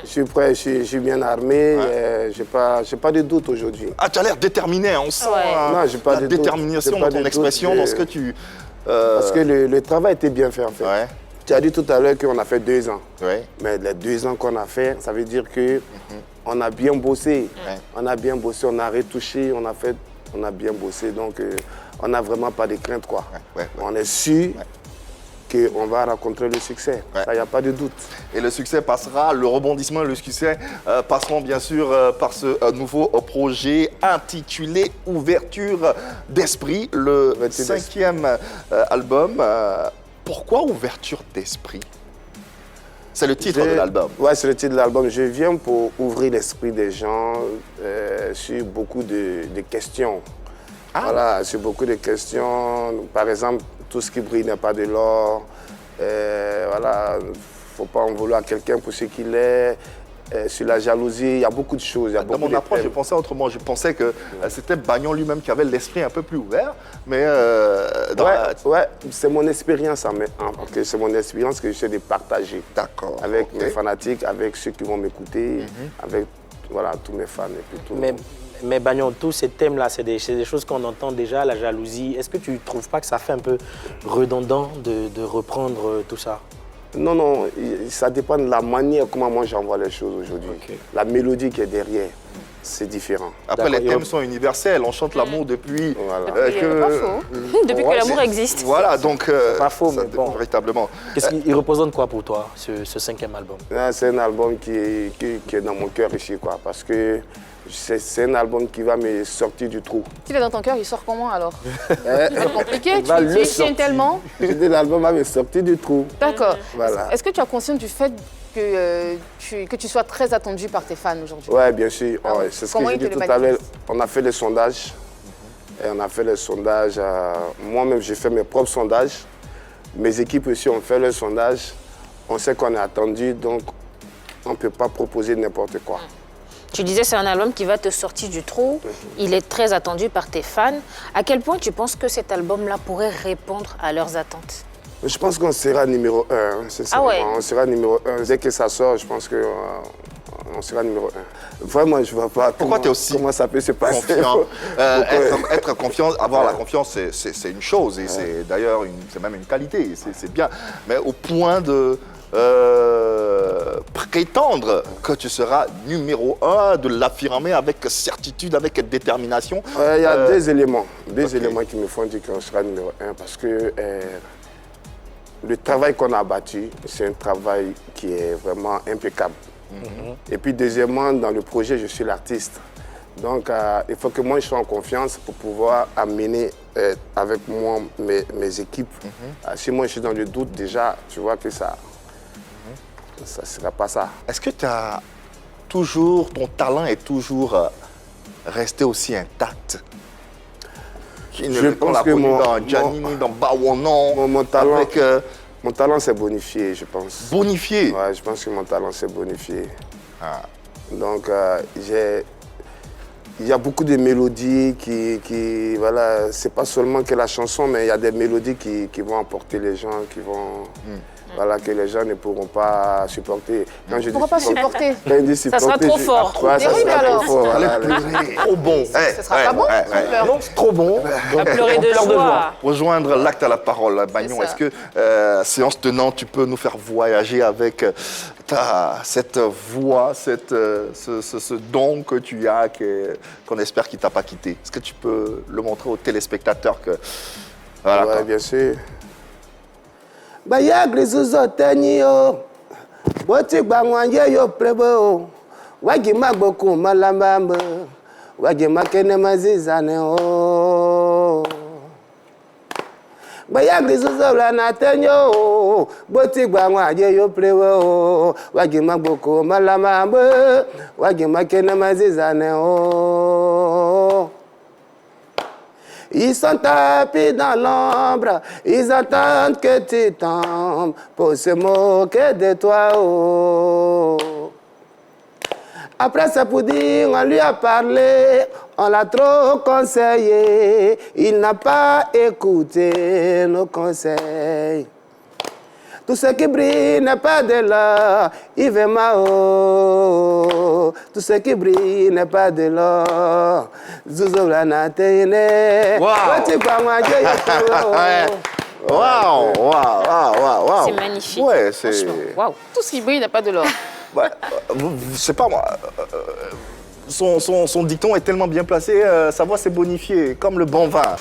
Je suis prêt, je suis bien armé, j'ai pas de doute aujourd'hui. Ah, tu as l'air déterminé, hein, on sent Non, j'ai pas la de doute. détermination dans ton expression, dans ce que tu... Parce que le travail était bien fait en fait. Ouais. Tu as dit tout à l'heure qu'on a fait 2 ans. Ouais. Mais les 2 ans qu'on a fait, ça veut dire que on a bien bossé. Ouais. On a bien bossé, on a retouché, on a bien bossé. Donc on n'a vraiment pas de crainte quoi. Ouais. On est sûr qu'on va rencontrer le succès. Ouais. Ça, il n'y a pas de doute. Et le succès passera, le rebondissement et le succès passeront bien sûr par ce nouveau projet intitulé Ouverture d'esprit, le 5e album. Pourquoi Ouverture d'esprit? C'est le titre de l'album. Oui, c'est le titre de l'album. Je viens pour ouvrir l'esprit des gens sur beaucoup de questions. Ah. Voilà, sur beaucoup de questions. Par exemple, tout ce qui brille n'est pas de l'or. Voilà, il ne faut pas en vouloir à quelqu'un pour ce qu'il est. Sur la jalousie, il y a beaucoup de choses. Dans mon approche, je pensais autrement. Je pensais que c'était Bagnon lui-même qui avait l'esprit un peu plus ouvert. Mais ouais, c'est mon expérience. C'est mon expérience que j'essaie de partager. D'accord. Avec mes fanatiques, avec ceux qui vont m'écouter, avec voilà, tous mes fans. Et puis tout le monde. Mais Bagnon, tous ces thèmes-là, c'est des choses qu'on entend déjà, la jalousie. Est-ce que tu ne trouves pas que ça fait un peu redondant de reprendre tout ça? Non, ça dépend de la manière comment moi j'envoie les choses aujourd'hui. Okay. La mélodie qui est derrière, c'est différent. Après, les thèmes sont universels. On chante l'amour depuis... Voilà. Pas faux. Depuis que l'amour existe. Voilà, donc... pas faux, mais bon. Véritablement. Qu'est-ce qu'il représente quoi pour toi, ce 5e album? C'est un album qui est dans mon cœur ici, quoi. Parce que c'est un album qui va me sortir du trou. S'il est dans ton cœur, il sort comment alors? C'est compliqué, tu tiens tellement. Je dis l'album va me sortir du trou. D'accord. Voilà. Est-ce que tu as conscience du fait que tu sois très attendu par tes fans aujourd'hui? Oui, bien sûr. C'est ce que j'ai dit tout à l'heure. On a fait les sondages. Et on a fait les sondages. Moi-même, j'ai fait mes propres sondages. Mes équipes aussi ont fait leurs sondages. On sait qu'on est attendu, donc on ne peut pas proposer n'importe quoi. Tu disais c'est un album qui va te sortir du trou. Il est très attendu par tes fans. À quel point tu penses que cet album-là pourrait répondre à leurs attentes? Je pense qu'on sera numéro 1. Ah ouais. On sera numéro 1. Dès que ça sort, je pense qu'on sera numéro 1. Vraiment, je ne vois pas comment ça peut se passer. Être confiant, avoir la confiance, c'est une chose. Et c'est d'ailleurs, c'est même une qualité. C'est bien. Mais au point de... prétendre que tu seras numéro 1, de l'affirmer avec certitude, avec détermination. Il y a 2 éléments. 2 éléments qui me font dire qu'on sera numéro 1 parce que le travail qu'on a abattu, c'est un travail qui est vraiment impeccable. Et puis deuxièmement, dans le projet, je suis l'artiste. Donc il faut que moi je sois en confiance pour pouvoir amener avec moi mes équipes. Si moi je suis dans le doute déjà, tu vois que ça ne sera pas ça. Est-ce que ton talent est toujours resté aussi intact? Je pense que dans Giannini, dans Bawonan, mon talent s'est bonifié, je pense. Bonifié? Ouais, je pense que mon talent s'est bonifié. Donc, il y a beaucoup de mélodies qui voilà, c'est pas seulement que la chanson, mais il y a des mélodies qui vont emporter les gens, voilà, que les gens ne pourront pas supporter. Quand je ne pourront pas supporter. Ça sera trop fort. Ça sera trop fort. Trop bon. Ce sera pas bon. Non, c'est trop bon. À pleurer de joie. Rejoindre l'acte à la parole, Bagnon. Est-ce que, séance tenante, tu peux nous faire voyager avec cette voix, ce don que tu as, qu'on espère qu'il ne t'a pas quitté? Est-ce que tu peux le montrer aux téléspectateurs que... Voilà, ouais, bien sûr. Baya grisuzo tenyo boti gbangwanje yo plebo wagi magboku malambamba wagi makene mazizane o Baya grisuzo lana tenyo boti gbangwanje yo plebo wagi magboku malambamba wagi makene mazizane o Ils sont tapis dans l'ombre, ils attendent que tu tombes pour se moquer de toi. Oh. Après ce pudding, on lui a parlé, on l'a trop conseillé, il n'a pas écouté nos conseils. Tout ce qui brille n'est pas de l'or. Yves Mao. Tout ce qui brille n'est pas de l'or. Zouzoulana Tene. Wow. C'est magnifique. Ouais, c'est... Franchement, waouh. Tout ce qui brille n'a pas de l'or. Ouais, je sais pas moi. Son dicton est tellement bien placé, sa voix s'est bonifiée, comme le bon vin.